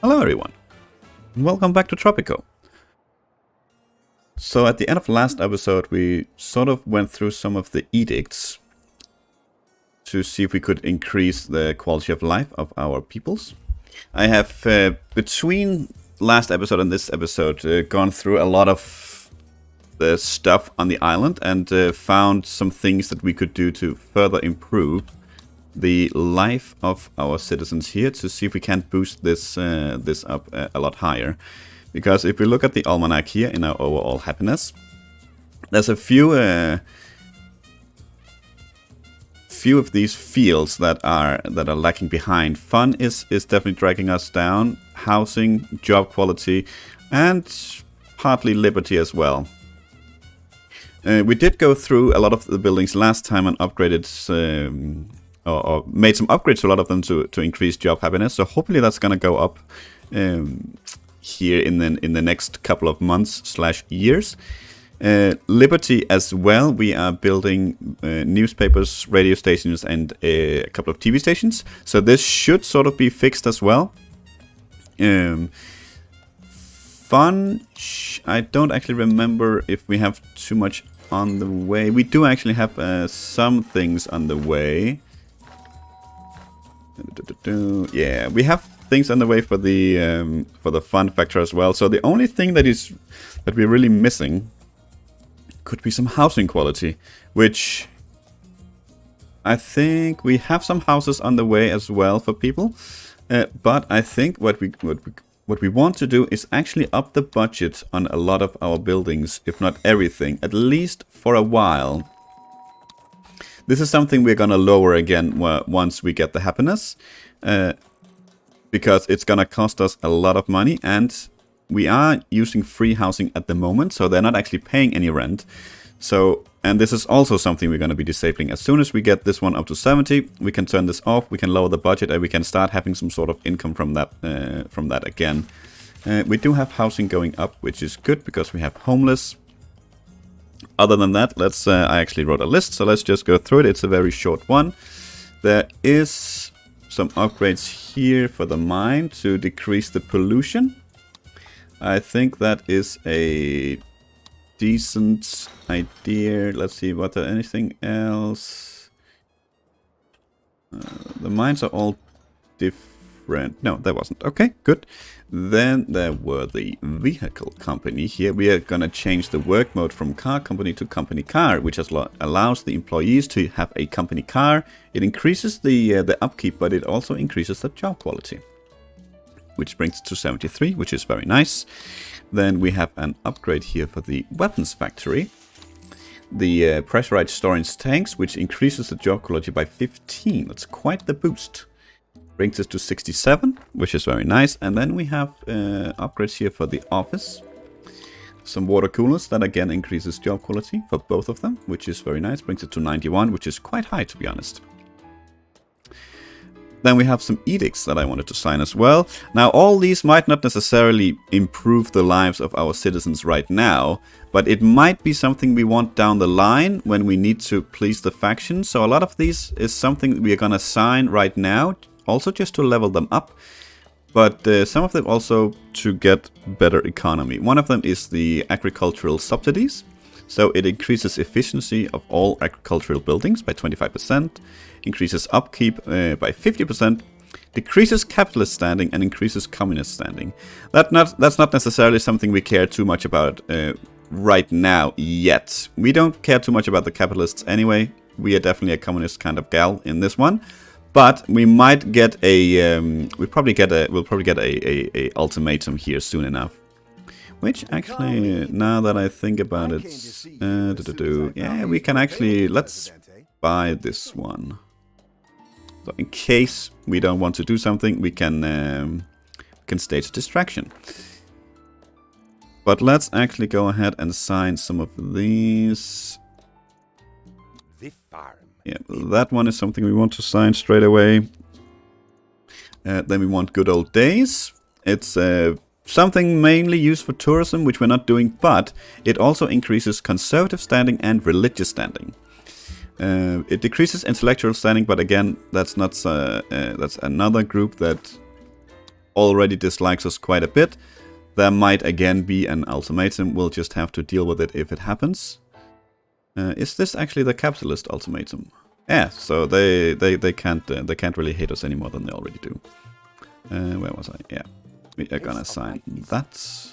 Hello everyone, and welcome back to Tropico. So at the end of last episode we sort of went through some of the edicts to see if we could increase the quality of life of our peoples. I have, between last episode and this episode, gone through a lot of the stuff on the island and found some things that we could do to further improve the life of our citizens here, to see if we can't boost this up a lot higher. Because if we look at the almanac here in our overall happiness, there's a few of these fields that are lacking behind. Fun is definitely dragging us down. Housing, job quality, and partly liberty as well. We did go through a lot of the buildings last time and upgraded. Or made some upgrades to a lot of them to increase job happiness. So hopefully that's going to go up here in the next couple of months / years. Liberty as well. We are building newspapers, radio stations, and a couple of TV stations. So this should sort of be fixed as well. Fun. I don't actually remember if we have too much on the way. We do actually have some things on the way. Yeah, we have things on the way for the fun factor as well. So the only thing that we're really missing could be some housing quality, which I think we have some houses on the way as well for people. But I think what we want to do is actually up the budget on a lot of our buildings, if not everything, at least for a while. This is something we're going to lower again once we get the happiness, because it's going to cost us a lot of money, and we are using free housing at the moment, so they're not actually paying any rent. So, and this is also something we're going to be disabling. As soon as we get this one up to 70, we can turn this off, we can lower the budget, and we can start having some sort of income from that again. We do have housing going up, which is good because we have homeless. Other than that, I actually wrote a list, so let's just go through it. It's a very short one. There is some upgrades here for the mine to decrease the pollution. I think that is a decent idea. Let's see, was there anything else? The mines are all different. No, there wasn't. Okay, good. Then there were the vehicle company. Here we are going to change the work mode from car company to company car, which allows the employees to have a company car. It increases the upkeep, but it also increases the job quality, which brings it to 73, which is very nice. Then we have an upgrade here for the weapons factory. The pressurized storage tanks, which increases the job quality by 15. That's quite the boost. Brings us to 67, which is very nice. And then we have upgrades here for the office. Some water coolers that again increases job quality for both of them, which is very nice. Brings it to 91, which is quite high, to be honest. Then we have some edicts that I wanted to sign as well. Now, all these might not necessarily improve the lives of our citizens right now, but it might be something we want down the line when we need to please the faction. So a lot of these is something we are going to sign right now, also just to level them up, but some of them also to get better economy. One of them is the agricultural subsidies. So it increases efficiency of all agricultural buildings by 25%, increases upkeep by 50%, decreases capitalist standing, and increases communist standing. That's not necessarily something we care too much about right now yet. We don't care too much about the capitalists anyway. We are definitely a communist kind of gal in this one. But we might get we'll probably get a ultimatum here soon enough. Which actually, now that I think about it, yeah, we can actually, let's buy this one. So in case we don't want to do something, we can stage distraction. But let's actually go ahead and sign some of these. Yeah, that one is something we want to sign straight away. Then we want good old days. It's something mainly used for tourism, which we're not doing, but it also increases conservative standing and religious standing. It decreases intellectual standing, but again, that's not that's another group that already dislikes us quite a bit. There might again be an ultimatum. We'll just have to deal with it if it happens. Is this actually the capitalist ultimatum? Yeah, so they can't really hate us any more than they already do. Where was I? Yeah, we are gonna sign that,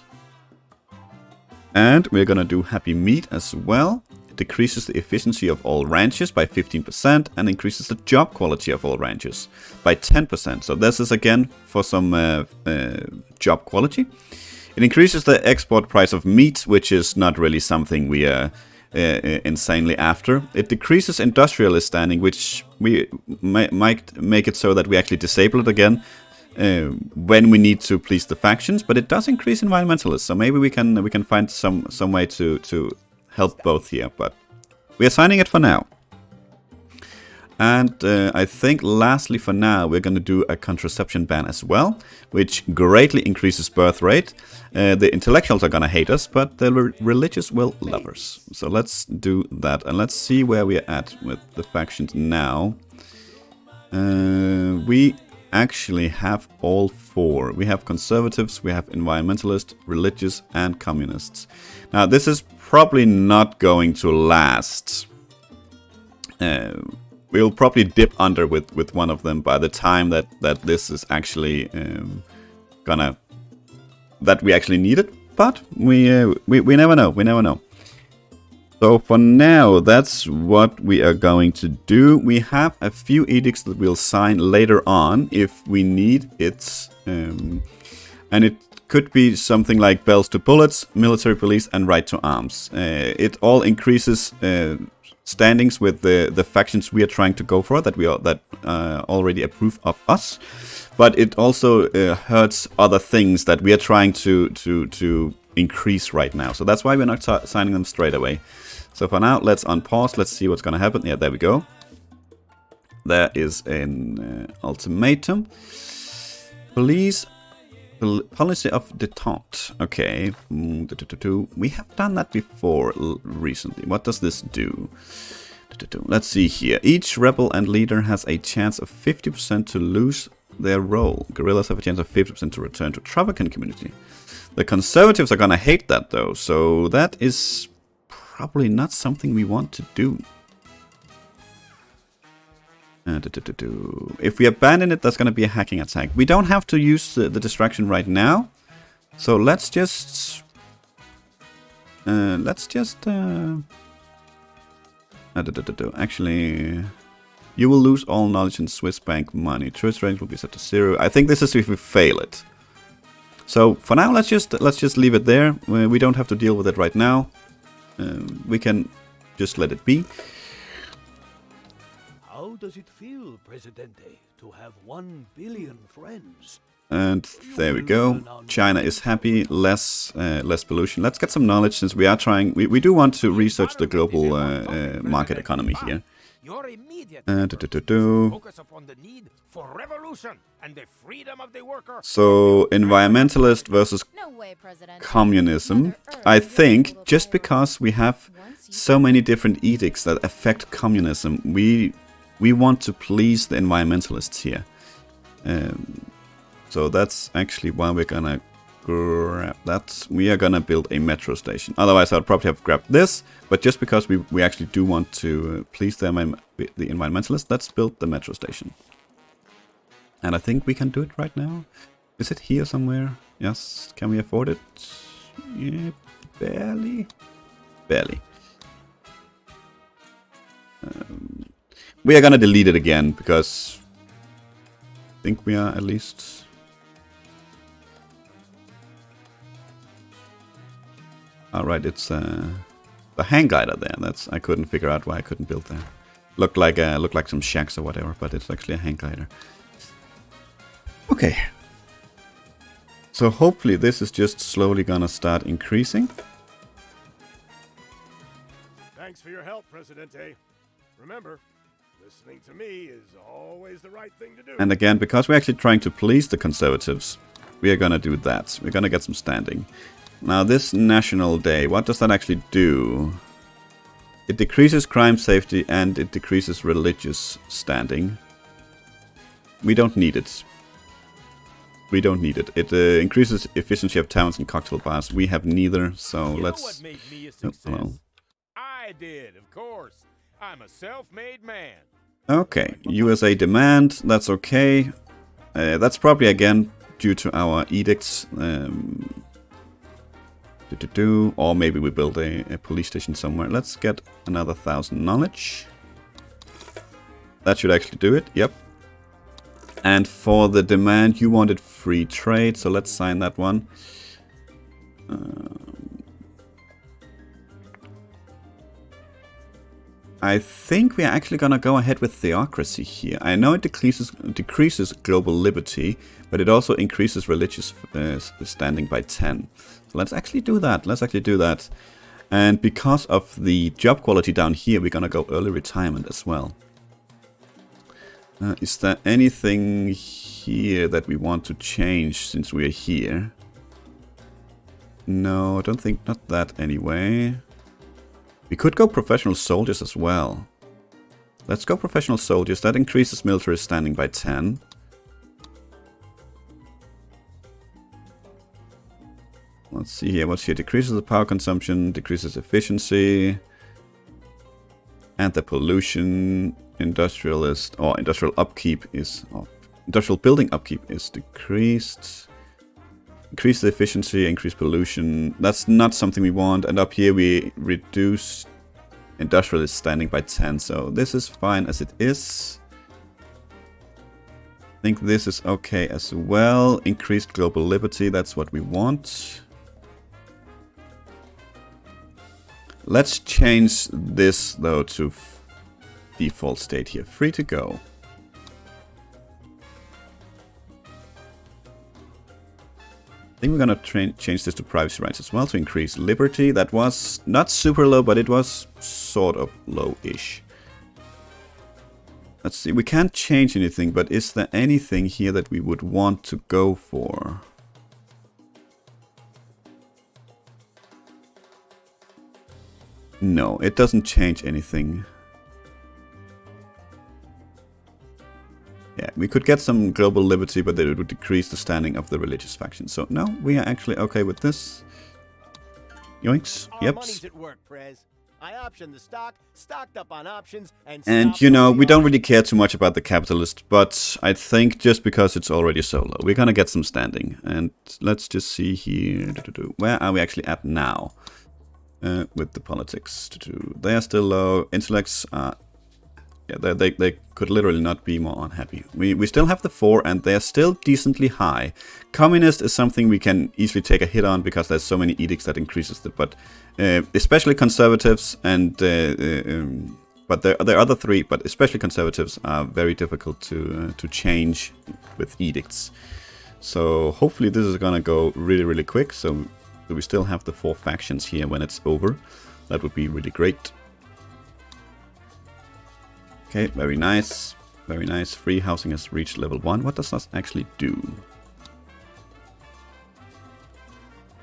and we're gonna do happy meat as well. It decreases the efficiency of all ranches by 15% and increases the job quality of all ranches by 10%. So this is again for some job quality. It increases the export price of meat, which is not really something we are insanely after. It decreases industrialist standing, which we might make it so that we actually disable it again when we need to please the factions. But it does increase environmentalists, so maybe we can find some way to help both here. But we are signing it for now. And I think lastly for now we're going to do a contraception ban as well, which greatly increases birth rate. The intellectuals are going to hate us, but the religious will love us. So let's do that, and let's see where we're at with the factions now. We actually have all four. We have conservatives, we have environmentalists, religious, and communists. Now this is probably not going to last. We'll probably dip under with one of them by the time that this is actually that we actually need it. But we never know. We never know. So for now, that's what we are going to do. We have a few edicts that we'll sign later on if we need it, and it could be something like bells to bullets, military police, and right to arms. It all increases standings with the factions we are trying to go for, that already approve of us, but it also hurts other things that we are trying to increase right now. So that's why we're not signing them straight away. So for now, let's unpause. Let's see what's going to happen. Yeah, there we go. There is an ultimatum. Policy of detente. Okay. We have done that before recently. What does this do? Let's see here. Each rebel and leader has a chance of 50% to lose their role. Guerrillas have a chance of 50% to return to Tropican community. The conservatives are gonna hate that though, so that is probably not something we want to do. If we abandon it, that's going to be a hacking attack. We don't have to use the distraction right now, so let's just actually, you will lose all knowledge in Swiss bank money. Trust range will be set to 0. I think this is if we fail it. So for now, let's just leave it there. We don't have to deal with it right now. We can just let it be. How does it feel, Presidente, to have 1 billion friends? And there we go. China is happy. Less pollution. Let's get some knowledge, since we are trying. We do want to research the global market economy here. Focus upon the need for revolution and the freedom of the worker. So environmentalist versus communism. I think just because we have so many different edicts that affect communism, we want to please the environmentalists here. So that's actually why we're gonna grab that. We are gonna build a metro station. Otherwise, I'd probably have grabbed this. But just because we actually do want to please the environmentalists, let's build the metro station. And I think we can do it right now. Is it here somewhere? Yes. Can we afford it? Yeah, barely. Barely. We are gonna delete it again because I think we are at least. Alright, it's the hang glider there. That's, I couldn't figure out why I couldn't build there. Looked like some shacks or whatever, but it's actually a hang glider. Okay. So hopefully this is just slowly gonna start increasing. Thanks for your help, Presidente. Remember, listening to me is always the right thing to do. And again, because we're actually trying to please the conservatives, we are gonna do that. We're gonna get some standing. Now this National Day, what does that actually do? It decreases crime safety and it decreases religious standing. We don't need it. We don't need it. It increases efficiency of towns and cocktail bars. We have neither, so let's... What made me a Oh, success? hello. I did, of course. I'm a self-made man. Okay, USA demand, that's okay. That's probably again due to our edicts. Or maybe we build a police station somewhere. Let's get another 1,000 knowledge. That should actually do it, yep. And for the demand, you wanted free trade, so let's sign that one. I think we are actually gonna go ahead with theocracy here. I know it decreases global liberty, but it also increases religious standing by 10. So let's actually do that. Let's actually do that. And because of the job quality down here, we're gonna go early retirement as well. Is there anything here that we want to change since we're here? No, I don't think, not that anyway. We could go professional soldiers as well. Let's go professional soldiers. That increases military standing by 10. Let's see here. What's here? Decreases the power consumption, decreases efficiency. And the pollution. Industrialist or industrial upkeep is... industrial building upkeep is decreased. Increase the efficiency, increase pollution. That's not something we want. And up here we reduce industrialist standing by 10. So this is fine as it is. I think this is okay as well. Increased global liberty, that's what we want. Let's change this though to default state here. Free to go. I think we're gonna change this to privacy rights as well to increase liberty. That was not super low, but it was sort of low-ish. Let's see, we can't change anything, but is there anything here that we would want to go for? No, it doesn't change anything. Yeah, we could get some global liberty, but it would decrease the standing of the religious faction. So no, we are actually okay with this. Yoinks. Our Yep. money's at work, Prez. I optioned the stock, stocked up on options, and You know, we don't really care too much about the capitalist, but I think just because it's already so low, we're gonna get some standing. And let's just see here. Where are we actually at now? With the politics. They are still low. Intellects are... Yeah, they could literally not be more unhappy. We still have the 4 and they're still decently high. Communist is something we can easily take a hit on because there's so many edicts that increases it. But especially conservatives and... but the other 3, but especially conservatives, are very difficult to change with edicts. So hopefully this is gonna go really, really quick. So we still have the 4 factions here when it's over. That would be really great. Okay, very nice. Very nice. Free housing has reached level 1. What does that actually do?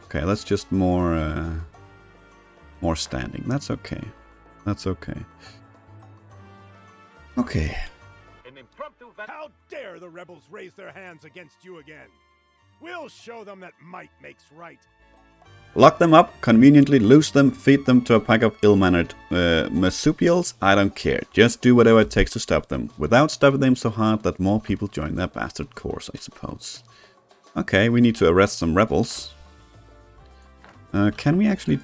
Okay, that's just more standing. That's okay. That's okay. Okay. How dare the rebels raise their hands against you again? We'll show them that might makes right. Lock them up, conveniently lose them, feed them to a pack of ill-mannered marsupials. I don't care. Just do whatever it takes to stop them, without stopping them so hard that more people join their bastard course, I suppose. Okay, we need to arrest some rebels. Can we actually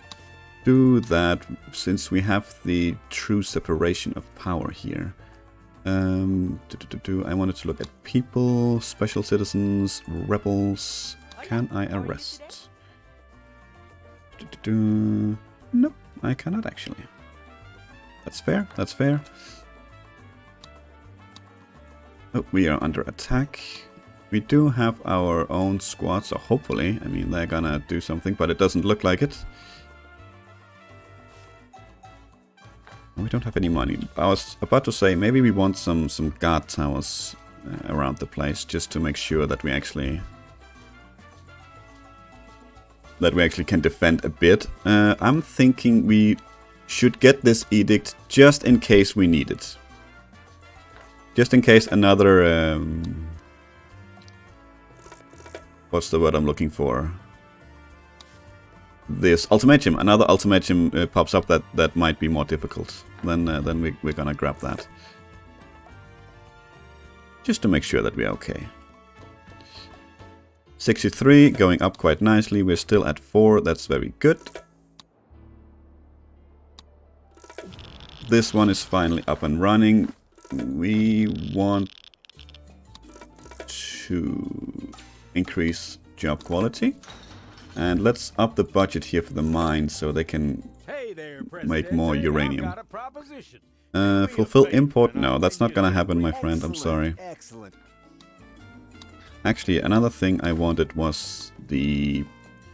do that, since we have the true separation of power here? I wanted to look at people, special citizens, rebels. Can I arrest? Nope, I cannot actually. That's fair, that's fair. Oh, we are under attack. We do have our own squad, so hopefully, I mean, they're gonna do something, but it doesn't look like it. We don't have any money. I was about to say, maybe we want some guard towers around the place, just to make sure that we actually... can defend a bit. I'm thinking we should get this edict just in case we need it. Just in case another what's the word I'm looking for? This ultimatum. Another ultimatum pops up that might be more difficult. Then we're gonna grab that. Just to make sure that we're okay. 63, going up quite nicely. We're still at 4. That's very good. This one is finally up and running. We want to increase job quality. And let's up the budget here for the mines so they can make more uranium. Fulfill import? No, that's not gonna happen, my friend. I'm sorry. Excellent. Actually, another thing I wanted was the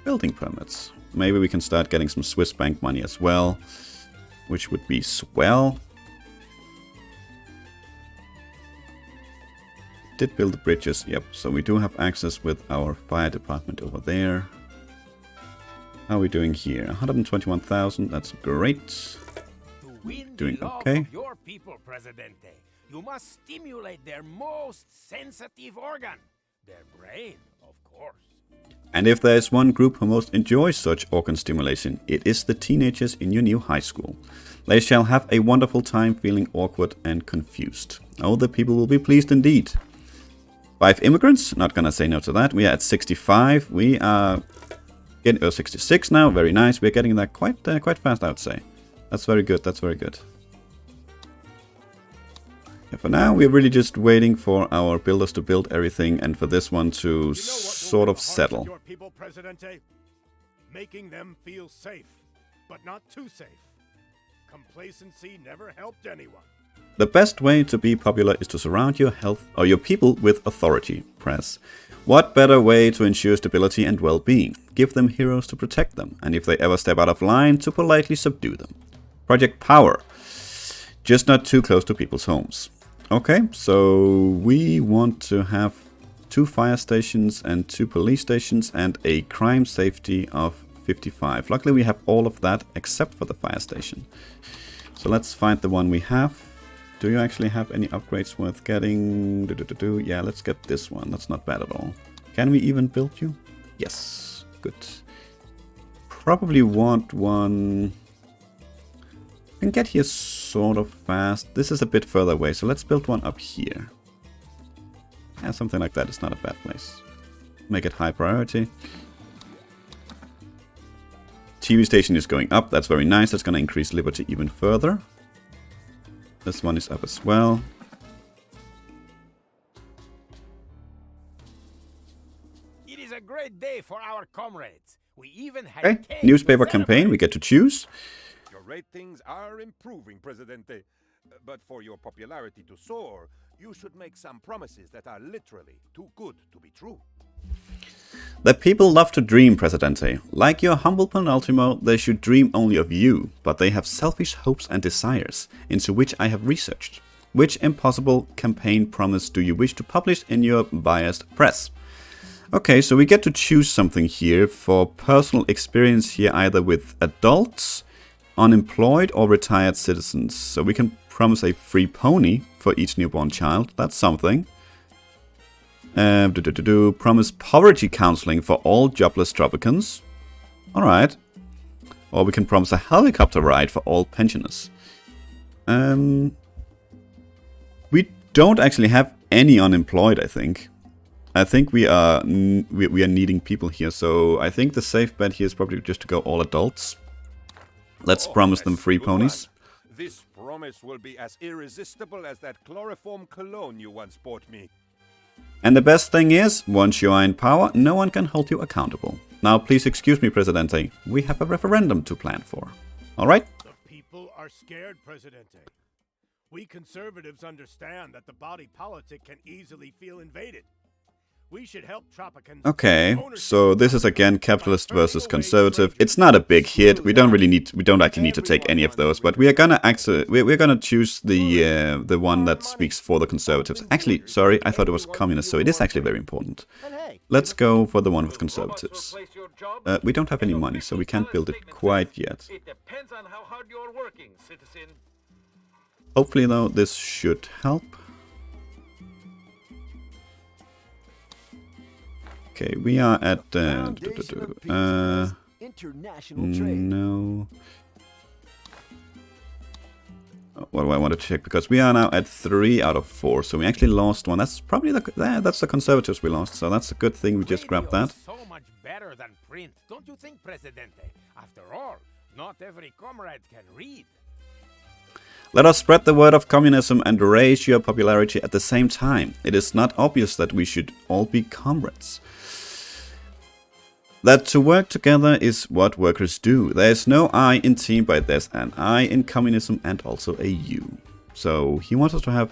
building permits. Maybe we can start getting some Swiss bank money as well, which would be swell. Did build the bridges, yep. So we do have access with our fire department over there. How are we doing here? 121,000, that's great. Doing okay. Your people, Presidente, you must stimulate their most sensitive organ, their brain, of course. And if there is one group who most enjoys such organ stimulation, it is the teenagers in your new high school. They shall have a wonderful time feeling awkward and confused. Oh, the people will be pleased indeed. 5 immigrants, not gonna say no to that. We are at 65. We are getting 66 now. Very nice. We're getting that quite fast, I would say. That's very good. That's very good. Yeah, for now, we're really just waiting for our builders to build everything and for this one to sort of settle. Your people, Presidente? Making them feel safe, but not too safe. Complacency never helped anyone. The best way to be popular is to surround your people with authority, Press. What better way to ensure stability and well-being? Give them heroes to protect them, and if they ever step out of line, to politely subdue them. Project Power. Just not too close to people's homes. Okay, so we want to have 2 fire stations and 2 police stations and a crime safety of 55. Luckily we have all of that except for the fire station. So let's find the one we have. Do you actually have any upgrades worth getting? Yeah, let's get this one. That's not bad at all. Can we even build you? Yes, good. Probably want one. Can get here sort of fast. This is a bit further away, so let's build one up here. Yeah, something like that is not a bad place. Make it high priority. TV station is going up. That's very nice. That's going to increase liberty even further. This one is up as well. It is a great day for our comrades. We even had Okay, newspaper campaign. We get to choose. Your ratings are improving, Presidente. But for your popularity to soar, you should make some promises that are literally too good to be true. The people love to dream, Presidente. Like your humble penultimo, they should dream only of you, but they have selfish hopes and desires, into which I have researched. Which impossible campaign promise do you wish to publish in your biased press? Okay, so we get to choose something here for personal experience here, either with adults, unemployed or retired citizens. So we can promise a free pony for each newborn child. That's something. Promise poverty counseling for all jobless Tropicans. Alright. Or we can promise a helicopter ride for all pensioners. We don't actually have any unemployed, I think. I think we are needing people here, so I think the safe bet here is probably just to go all adults. Let's promise them free ponies. This promise will be as irresistible as that chloroform cologne you once bought me. And the best thing is, once you are in power, no one can hold you accountable. Now please excuse me, Presidente. We have a referendum to plan for. Alright? The people are scared, Presidente. We conservatives understand that the body politic can easily feel invaded. We should help Tropicans. Okay, so this is again capitalist versus conservative. It's not a big hit. We don't actually need to take any of those, but we are gonna we're gonna choose the one that speaks for the conservatives. Actually, sorry, I thought it was communist, so it is actually very important. Let's go for the one with conservatives. We don't have any money, so we can't build it quite yet. It depends on how hard you're working, citizen. Hopefully, though, this should help. Okay, we are at Foundation of Peace has international trade. no. What do I want to check? Because we are now at 3 out of 4, so we actually lost one. That's probably that's the Conservatives we lost, so that's a good thing we just grabbed Radio that. is so much better than print, don't you think, Presidente? After all, not every comrade can read. Let us spread the word of communism and raise your popularity at the same time. It is not obvious that we should all be comrades. That to work together is what workers do. There is no I in team, but there's an I in communism and also a U. So he wants us to have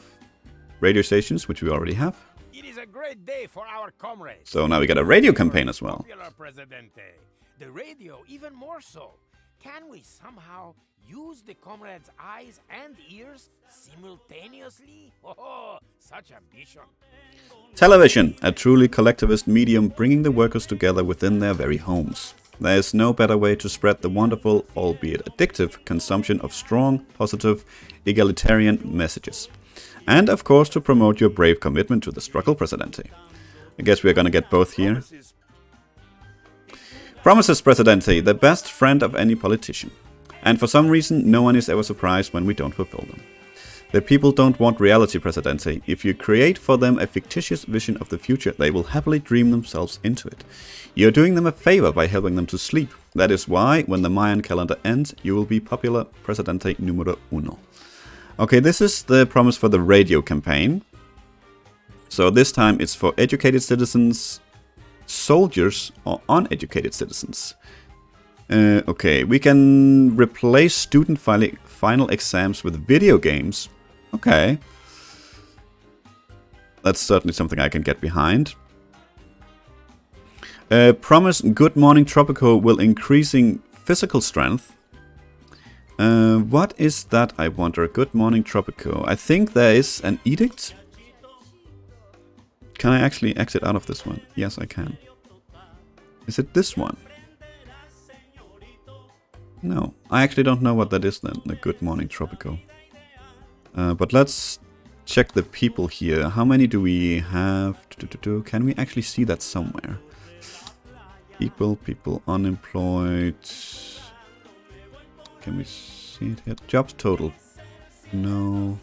radio stations, which we already have. It is a great day for our comrades. So now we got a radio campaign as well. Popular, Presidente. The radio even more so. Can we somehow use the comrades' eyes and ears simultaneously? Oh, such ambition. Television, a truly collectivist medium bringing the workers together within their very homes. There is no better way to spread the wonderful, albeit addictive, consumption of strong, positive, egalitarian messages. And of course to promote your brave commitment to the struggle, Presidente. I guess we're gonna get both here. Promises, Presidente, the best friend of any politician. And for some reason, no one is ever surprised when we don't fulfill them. The people don't want reality, Presidente. If you create for them a fictitious vision of the future, they will happily dream themselves into it. You're doing them a favor by helping them to sleep. That is why, when the Mayan calendar ends, you will be popular Presidente numero uno. Okay, this is the promise for the radio campaign. So this time it's for educated citizens, soldiers, or uneducated citizens. Okay, we can replace student final exams with video games. Okay. That's certainly something I can get behind. Promise Good Morning Tropico will increasing physical strength. What is that, I wonder? Good Morning Tropico. I think there is an edict. Can I actually exit out of this one? Yes, I can. Is it this one? No, I actually don't know what that is then, the Good Morning Tropico. But let's check the people here. How many do we have? Can we actually see that somewhere? People unemployed. Can we see it here? Jobs total. No.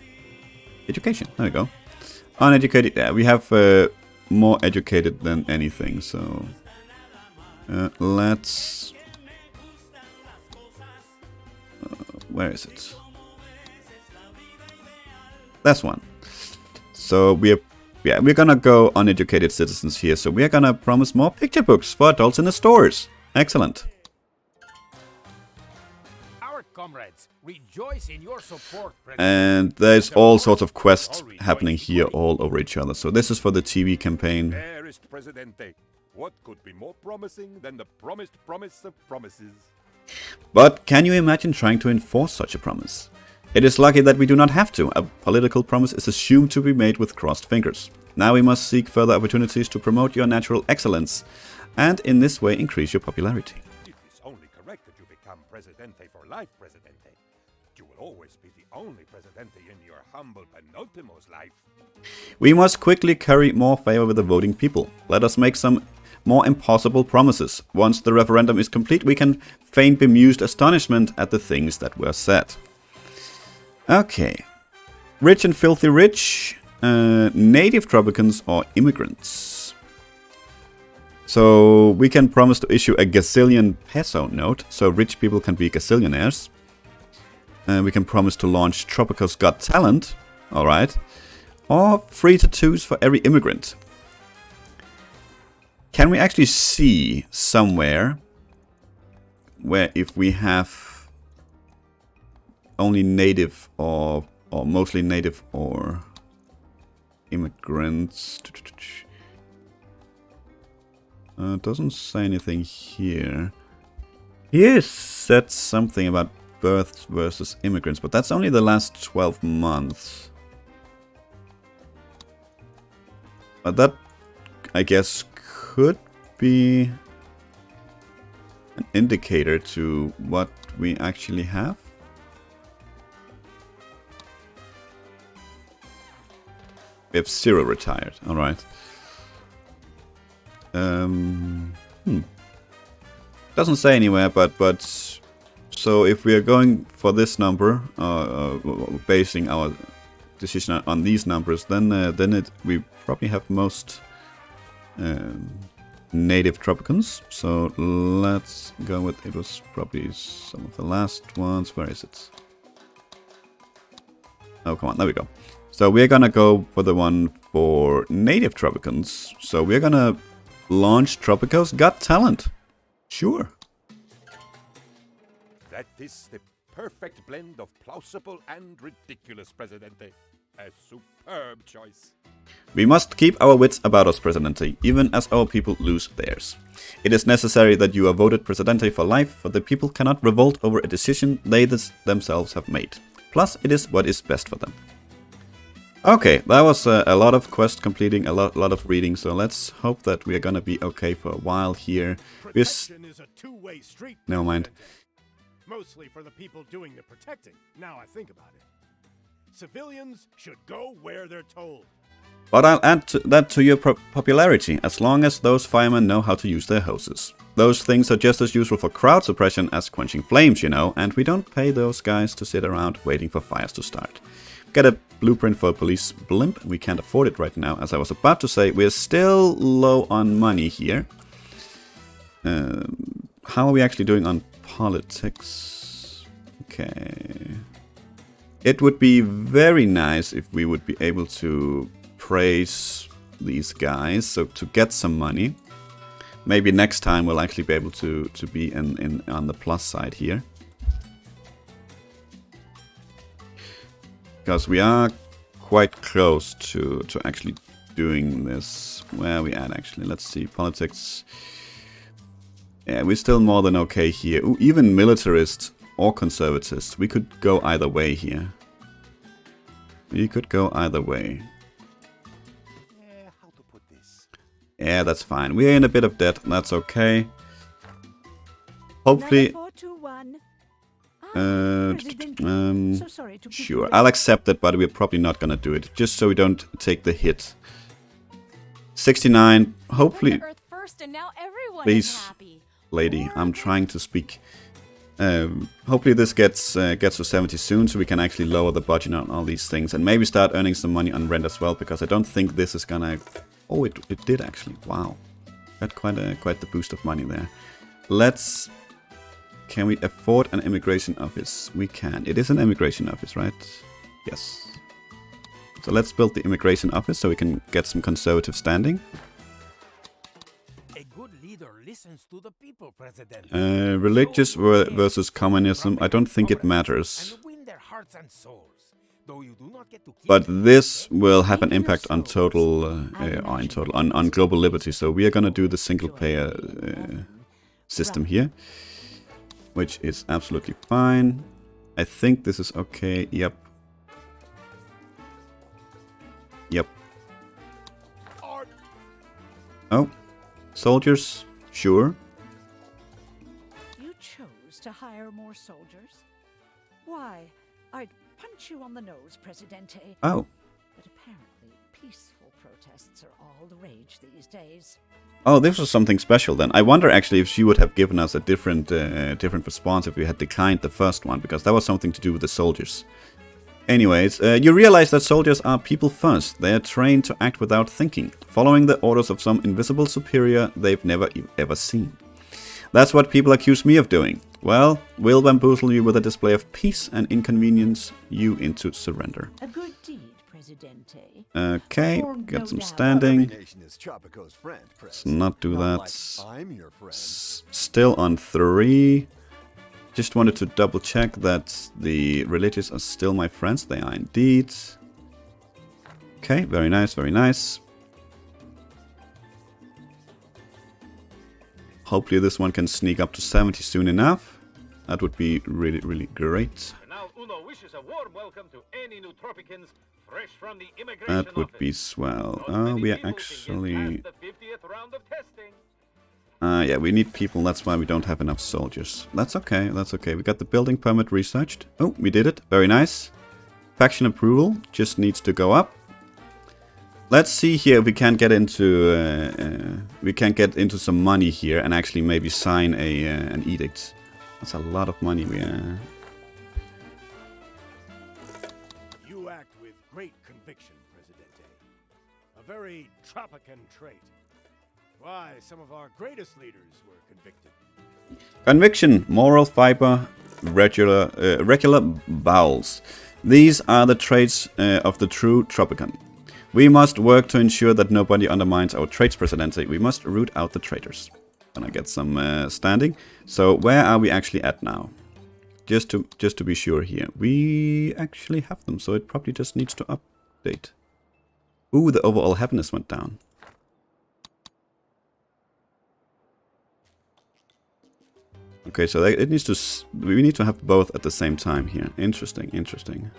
Education, there we go. Uneducated, yeah, we have more educated than anything, so... let's... where is it? That's one. So we're gonna go uneducated citizens here. So we're gonna promise more picture books for adults in the stores. Excellent. Our comrades rejoice in your support, President. And there's all sorts of quests happening here all over each other. So this is for the TV campaign. Dearest Presidente, what could be more promising than the promised promise of promises? But can you imagine trying to enforce such a promise? It is lucky that we do not have to. A political promise is assumed to be made with crossed fingers. Now we must seek further opportunities to promote your natural excellence, and in this way increase your popularity. It is only correct that you become Presidente for life, Presidente. You will always be the only Presidente in your humble penultimo's life. We must quickly curry more favor with the voting people. Let us make some more impossible promises. Once the referendum is complete, we can feign bemused astonishment at the things that were said. Okay. Rich and filthy rich, native Tropicans or immigrants. So we can promise to issue a gazillion peso note, so rich people can be gazillionaires. We can promise to launch Tropico's Got Talent, alright. Or free tattoos for every immigrant. Can we actually see somewhere where if we have only native or mostly native or immigrants? Doesn't say anything here. Here said something about births versus immigrants, but that's only the last 12 months. But that, I guess, could be an indicator to what we actually have. We have 0 retired, alright. Doesn't say anywhere, but so if we are going for this number, basing our decision on these numbers, then we probably have most native Tropicans. So let's go with, it was probably some of the last ones. Where is it? Oh, come on, there we go. So we're gonna go for the one for native Tropicans. So we're gonna launch Tropico's Got Talent. Sure. That is the perfect blend of plausible and ridiculous, Presidente. A superb choice. We must keep our wits about us, Presidente, even as our people lose theirs. It is necessary that you are voted Presidente for life, for the people cannot revolt over a decision they themselves have made. Plus, it is what is best for them. Okay, that was a lot of quest completing, a lot of reading, so let's hope that we are gonna be okay for a while here. Protection is a two-way street. Never mind. Mostly for the people doing the protecting, now I think about it. Civilians should go where they're told. But I'll add that to your popularity, as long as those firemen know how to use their hoses. Those things are just as useful for crowd suppression as quenching flames, you know, and we don't pay those guys to sit around waiting for fires to start. Get a blueprint for a police blimp. We can't afford it right now. As I was about to say, we're still low on money here. How are we actually doing on politics? Okay. It would be very nice if we would be able to praise these guys, so to get some money. Maybe next time we'll actually be able to be on the plus side here. Because we are quite close to actually doing this. Where are we at actually? Let's see, politics. Yeah, we're still more than okay here. Ooh, even militarist or conservatists. We could go either way here. We could go either way. How to put this? Yeah, that's fine. We're in a bit of debt. That's okay. Hopefully... Sure, I'll accept it, but we're probably not gonna do it, just so we don't take the hit. 69, hopefully... Please, lady, I'm trying to speak. Hopefully this gets to 70 soon, so we can actually lower the budget on all these things, and maybe start earning some money on rent as well, because I don't think this is gonna... Oh, it did actually, wow. Got quite the boost of money there. Let's... Can we afford an immigration office? We can. It is an immigration office, right? Yes. So let's build the immigration office so we can get some conservative standing. A good leader listens to the people, President. Religious versus communism. I don't think it matters. But this will have an impact on total, on global liberty. So we are gonna do the single payer system here. Which is absolutely fine. I think this is okay. Yep. Yep. Oh. Soldiers? Sure. You chose to hire more soldiers? Why, I'd punch you on the nose, Presidente. Oh. But apparently, peaceful protests are all the rage these days. Oh, this was something special then. I wonder actually if she would have given us a different response if we had declined the first one, because that was something to do with the soldiers. Anyways, you realize that soldiers are people first. They are trained to act without thinking, following the orders of some invisible superior they've never ever seen. That's what people accuse me of doing. Well, we'll bamboozle you with a display of peace and inconvenience you into surrender. A good deed, Presidente. Okay, get some standing. Let's not do that. Still on 3. Just wanted to double check that the religious are still my friends. They are indeed. Okay, very nice, very nice. Hopefully this one can sneak up to 70 soon enough. That would be really, really great. Now Uno wishes a warm welcome to any new Tropicans fresh from the immigration That would be swell. We are actually... yeah, we need people, that's why we don't have enough soldiers. That's okay, that's okay. We got the building permit researched. Oh, we did it. Very nice. Faction approval just needs to go up. let's see here if we can get into some money here and actually maybe sign an edict. That's a lot of money. You act with great conviction, Presidente. A very Tropican trait. Why, some of our greatest leaders were convicted. Conviction, moral fiber, regular bowels. These are the traits of the true Tropican. We must work to ensure that nobody undermines our traits, Presidente. We must root out the traitors. Gonna get some standing. So where are we actually at now? Just to be sure here. We actually have them, so it probably just needs to update. Ooh, the overall happiness went down. Okay, so it needs to. We need to have both at the same time here. Interesting, interesting.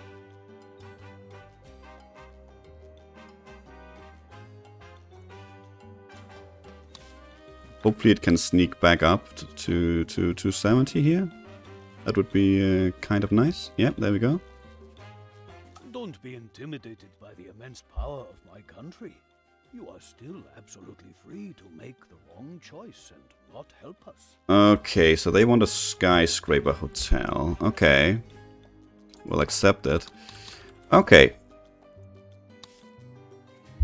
Hopefully it can sneak back up to 270 here. That would be kind of nice. Yeah, there we go. Don't be intimidated by the immense power of my country. You are still absolutely free to make the wrong choice and not help us. Okay, so they want a skyscraper hotel. Okay. We'll accept it. Okay.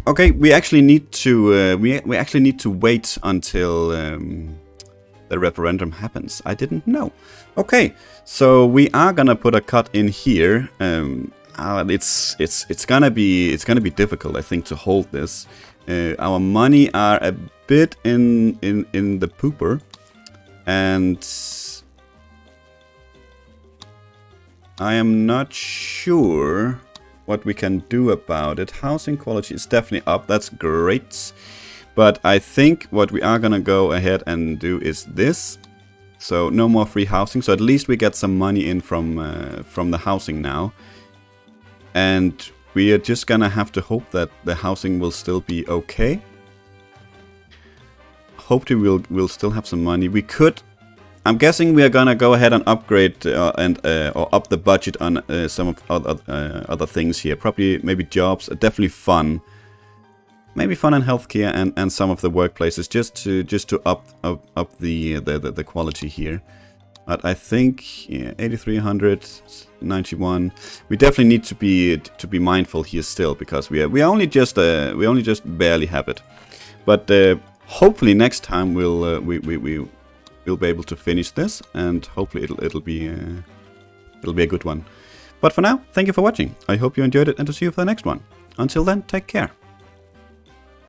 Okay, we actually need to we actually need to wait until the referendum happens. I didn't know. Okay, so we are gonna put a cut in here. It's gonna be difficult, I think, to hold this. Our money are a bit in the pooper, and I am not sure what we can do about it. Housing quality is definitely up. That's great. But I think what we are gonna go ahead and do is this. So no more free housing. So at least we get some money in from the housing now. And we are just gonna have to hope that the housing will still be okay. Hopefully we'll still have some money. We could. I'm guessing we are gonna go ahead and upgrade or up the budget on some of other things here. Probably maybe jobs, definitely fun, maybe fun and healthcare and some of the workplaces just to up the quality here. But I think 8300, 91. We definitely need to be mindful here still because we only just barely have it. But hopefully next time we'll be able to finish this, and hopefully it'll be a good one. But for now, thank you for watching. I hope you enjoyed it, and to see you for the next one. Until then, take care.